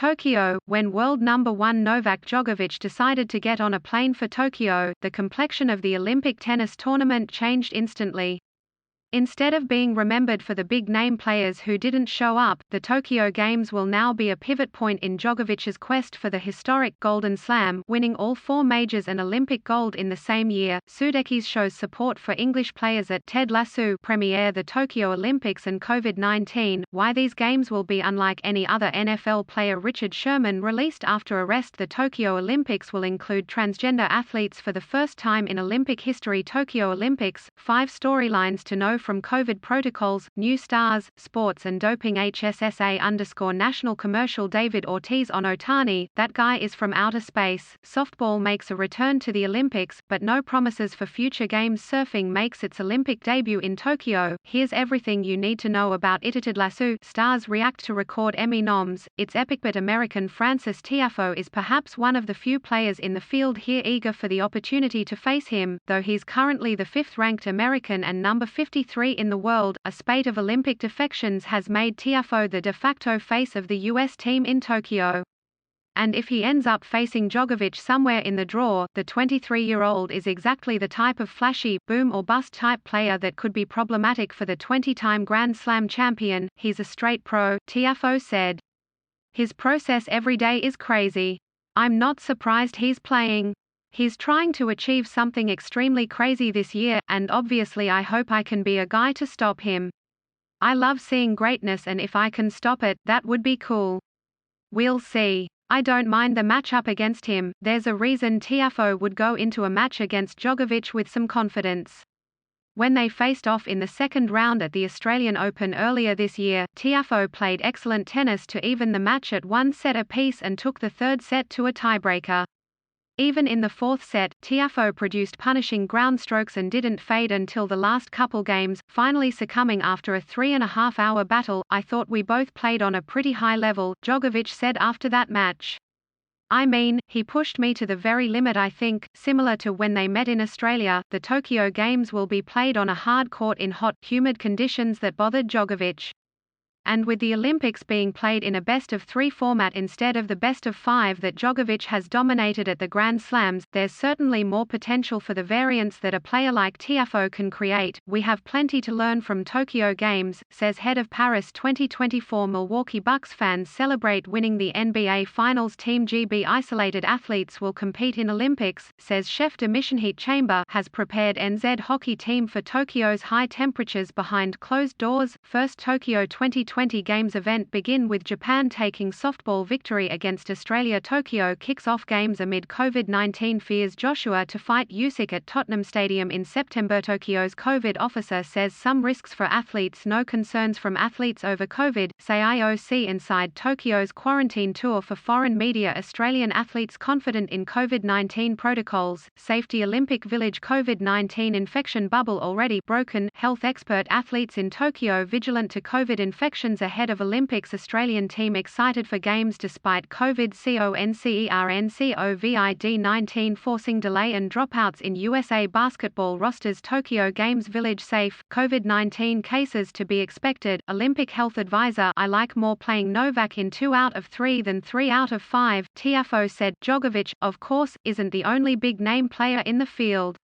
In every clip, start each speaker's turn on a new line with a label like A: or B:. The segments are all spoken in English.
A: Tokyo, when world number 1 Novak Djokovic decided to get on a plane for Tokyo, the complexion of the Olympic tennis tournament changed instantly. Instead of being remembered for the big-name players who didn't show up, the Tokyo Games will now be a pivot point in Djokovic's quest for the historic Golden Slam, winning all 4 majors and Olympic gold in the same year. Sudeikis shows support for English players at Ted Lasso premiere the Tokyo Olympics and COVID-19, why these games will be unlike any other. NFL player Richard Sherman released after arrest. The Tokyo Olympics will include transgender athletes for the first time in Olympic history. Tokyo Olympics, 5 storylines to know from COVID protocols, new stars, sports and doping. HSSA_national commercial. David Ortiz on Otani, that guy is from outer space. Softball makes a return to the Olympics, but no promises for future games. Surfing makes its Olympic debut in Tokyo. Here's everything you need to know about it. Ted Lasso stars react to record Emmy noms. It's epic, but American Frances Tiafoe is perhaps one of the few players in the field here eager for the opportunity to face him, though he's currently the 5th-ranked American and number 53 in the world. A spate of Olympic defections has made Tiafoe the de facto face of the U.S. team in Tokyo. And if he ends up facing Djokovic somewhere in the draw, the 23-year-old is exactly the type of flashy, boom or bust type player that could be problematic for the 20-time Grand Slam champion. He's a straight pro, Tiafoe said. His process every day is crazy. I'm not surprised he's playing. He's trying to achieve something extremely crazy this year, and obviously I hope I can be a guy to stop him. I love seeing greatness, and if I can stop it, that would be cool. We'll see. I don't mind the matchup against him. There's a reason Tiafoe would go into a match against Djokovic with some confidence. When they faced off in the second round at the Australian Open earlier this year, Tiafoe played excellent tennis to even the match at 1 set apiece and took the 3rd set to a tiebreaker. Even in the 4th set, Tiafoe produced punishing ground strokes and didn't fade until the last couple games, finally succumbing after a 3.5-hour battle. I thought we both played on a pretty high level, Djokovic said after that match. I mean, he pushed me to the very limit. I think, similar to when they met in Australia, the Tokyo Games will be played on a hard court in hot, humid conditions that bothered Djokovic. And with the Olympics being played in a best-of-3 format instead of the best-of-5 that Djokovic has dominated at the Grand Slams, there's certainly more potential for the variance that a player like Tiafoe can create. We have plenty to learn from Tokyo Games, says head of Paris 2024. Milwaukee Bucks fans celebrate winning the NBA Finals. Team GB isolated athletes will compete in Olympics, says chef de mission. Heat chamber has prepared NZ hockey team for Tokyo's high temperatures behind closed doors. First Tokyo 2020 Games event begin with Japan taking softball victory against Australia. Tokyo kicks off games amid COVID-19 fears. Joshua to fight Usyk at Tottenham Stadium in September. Tokyo's COVID officer says some risks for athletes, no concerns from athletes over COVID, say IOC. Inside Tokyo's quarantine tour for foreign media. Australian athletes confident in COVID-19 protocols. Safety. Olympic Village COVID-19 infection bubble already broken. Health expert. Athletes in Tokyo vigilant to COVID infection ahead of Olympics. Australian team excited for games despite COVID. COVID-19 forcing delay and dropouts in USA basketball rosters. Tokyo Games Village safe, COVID-19 cases to be expected. Olympic health advisor. I like more playing Novak in 2 out of 3 than 3 out of 5, Tiafoe said. Djokovic, of course, isn't the only big-name player in the field.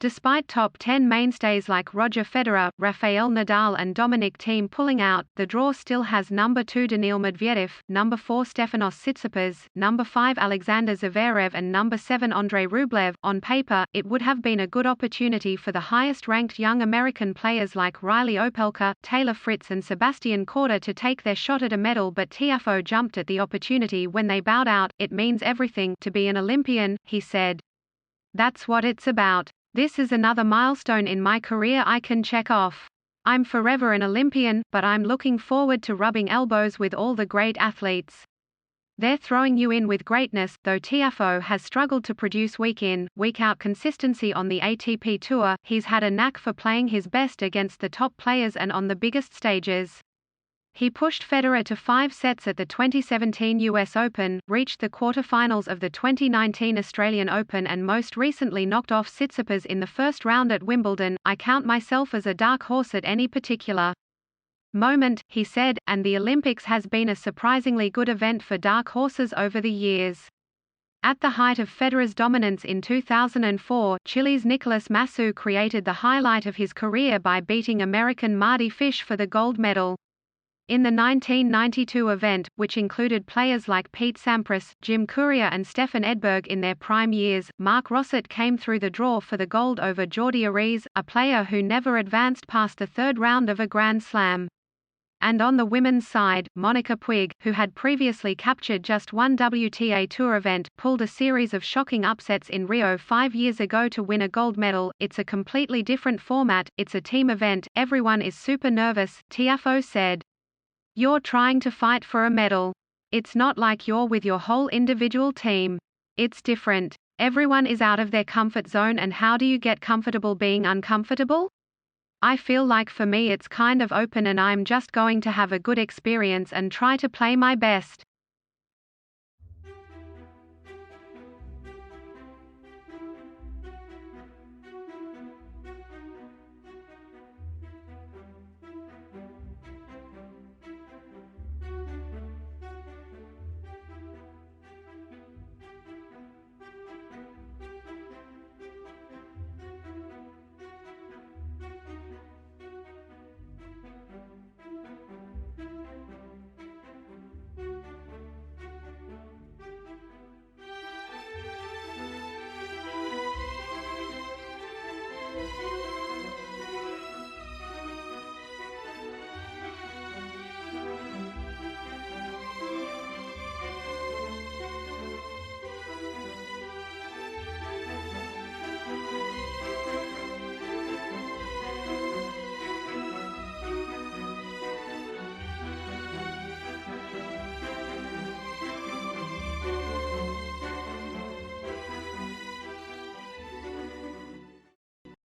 A: Despite top 10 mainstays like Roger Federer, Rafael Nadal and Dominic Thiem pulling out, the draw still has number 2 Daniil Medvedev, number 4 Stefanos Tsitsipas, number 5 Alexander Zverev and number 7 Andrei Rublev. On paper, it would have been a good opportunity for the highest-ranked young American players like Riley Opelka, Taylor Fritz and Sebastian Korda to take their shot at a medal, but Tiafoe jumped at the opportunity when they bowed out. It means everything to be an Olympian, he said. That's what it's about. This is another milestone in my career I can check off. I'm forever an Olympian, but I'm looking forward to rubbing elbows with all the great athletes. They're throwing you in with greatness. Though Tiafoe has struggled to produce week in, week out consistency on the ATP Tour, he's had a knack for playing his best against the top players and on the biggest stages. He pushed Federer to 5 sets at the 2017 US Open, reached the quarterfinals of the 2019 Australian Open and most recently knocked off Tsitsipas in the first round at Wimbledon. I count myself as a dark horse at any particular moment," he said, "and the Olympics has been a surprisingly good event for dark horses over the years." At the height of Federer's dominance in 2004, Chile's Nicolas Massú created the highlight of his career by beating American Mardy Fish for the gold medal. In the 1992 event, which included players like Pete Sampras, Jim Courier and Stefan Edberg in their prime years, Marc Rosset came through the draw for the gold over Jordi Ariz, a player who never advanced past the third round of a Grand Slam. And on the women's side, Monica Puig, who had previously captured just one WTA Tour event, pulled a series of shocking upsets in Rio 5 years ago to win a gold medal. "It's a completely different format, it's a team event, everyone is super nervous," Tiafoe said. "You're trying to fight for a medal. It's not like you're with your whole individual team. It's different. Everyone is out of their comfort zone, and how do you get comfortable being uncomfortable? I feel like for me it's kind of open and I'm just going to have a good experience and try to play my best."